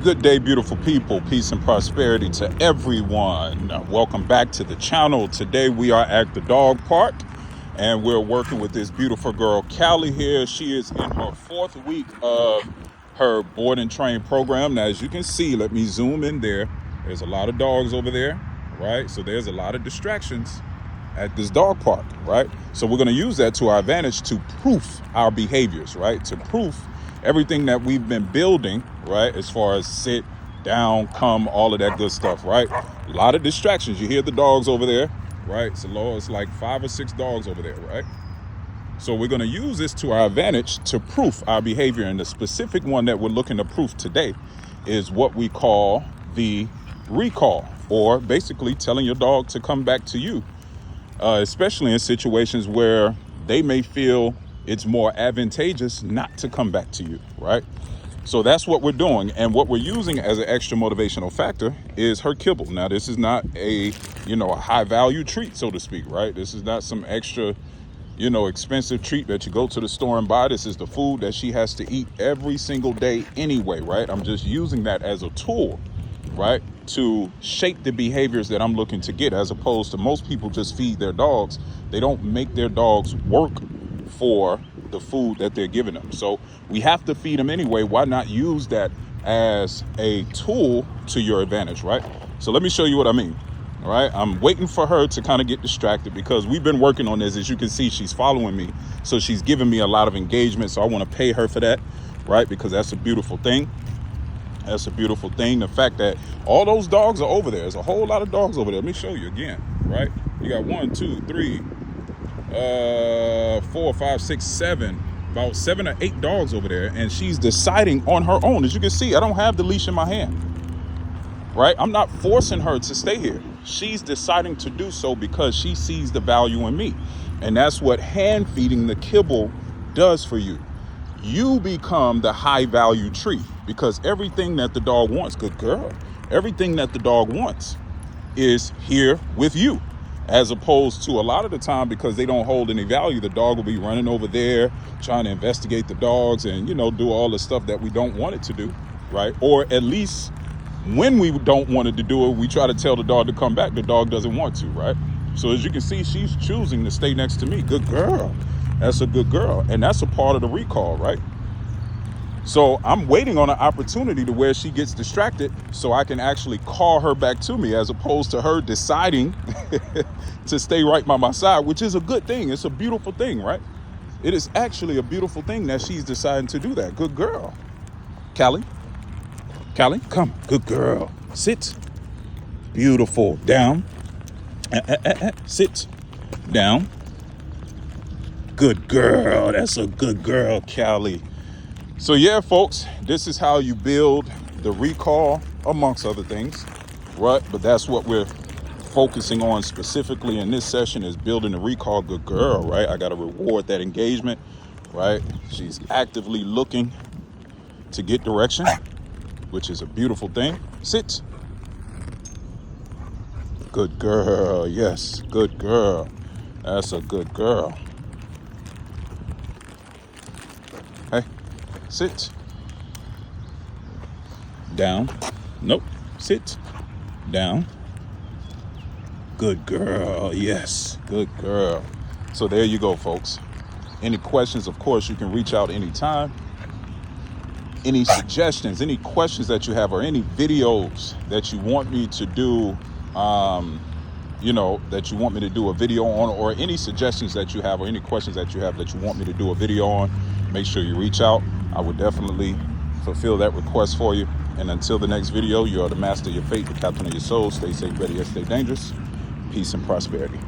Good day, beautiful people. Peace and prosperity to everyone. Welcome back to the channel. Today we are at the dog park and we're working with this beautiful girl, Callie here. She is in her 4th week of her board and train program. Now, as you can see, let me zoom in there. There's a lot of dogs over there, right? So there's a lot of distractions at this dog park, right? So we're going to use that to our advantage to proof our behaviors, right? To proof everything that we've been building, right? As far as sit, down, come, all of that good stuff, right? A lot of distractions. You hear the dogs over there, right? It's like 5 or 6 dogs over there, right? So we're going to use this to our advantage to proof our behavior. And the specific one that we're looking to proof today is what we call the recall, or basically telling your dog to come back to you, especially in situations where they may feel it's more advantageous not to come back to you, right? So that's what we're doing. And what we're using as an extra motivational factor is her kibble. Now, this is not a high value treat, so to speak, right? This is not some extra, expensive treat that you go to the store and buy. This is the food that she has to eat every single day anyway, right? I'm just using that as a tool, right, to shape the behaviors that I'm looking to get, as opposed to most people just feed their dogs. They don't make their dogs work for the food that they're giving them. So we have to feed them anyway. Why not use that as a tool to your advantage, right? So let me show you what I mean. All right, I'm waiting for her to kind of get distracted because we've been working on this. As you can see, she's following me, so she's giving me a lot of engagement. So I want to pay her for that, right? Because that's a beautiful thing. That's a beautiful thing. The fact that all those dogs are over there. There's a whole lot of dogs over there. Let me show you again, right? You got 1, 2, 3, 4, 5, 6, 7, about 7 or 8 dogs over there, and she's deciding on her own. As you can see, I don't have the leash in my hand, right? I'm not forcing her to stay here. She's deciding to do so because she sees the value in me. And that's what hand feeding the kibble does for you. You become the high value treat because everything that the dog wants, good girl, everything that the dog wants is here with you. As opposed to a lot of the time, because they don't hold any value, the dog will be running over there trying to investigate the dogs and, do all the stuff that we don't want it to do, right? Or at least when we don't want it to do it, we try to tell the dog to come back. The dog doesn't want to, right? So as you can see, she's choosing to stay next to me. Good girl. That's a good girl. And that's a part of the recall, right? So I'm waiting on an opportunity to where she gets distracted so I can actually call her back to me, as opposed to her deciding to stay right by my side, which is a good thing. It's a beautiful thing, right? It is actually a beautiful thing that she's deciding to do that. Good girl. Callie, come. Good girl. Sit. Beautiful. Down. Sit. Down. Good girl. That's a good girl, Callie. So yeah, folks, this is how you build the recall, amongst other things, right? But that's what we're focusing on specifically in this session, is building the recall. Good girl, right? I got to reward that engagement, right? She's actively looking to get direction, which is a beautiful thing. Sit. Good girl. Yes, good girl. That's a good girl. Hey. Sit. Down. Nope. Sit. Down. Good girl. Yes. Good girl. So there you go, folks. Any questions, of course, you can reach out anytime. Any suggestions, any questions that you have, or any videos that you want me to do, that you want me to do a video on, or any suggestions that you have, or any questions that you have that you want me to do a video on, make sure you reach out. I would definitely fulfill that request for you. And until the next video, you are the master of your fate, the captain of your soul. Stay safe, better yet, stay dangerous. Peace and prosperity.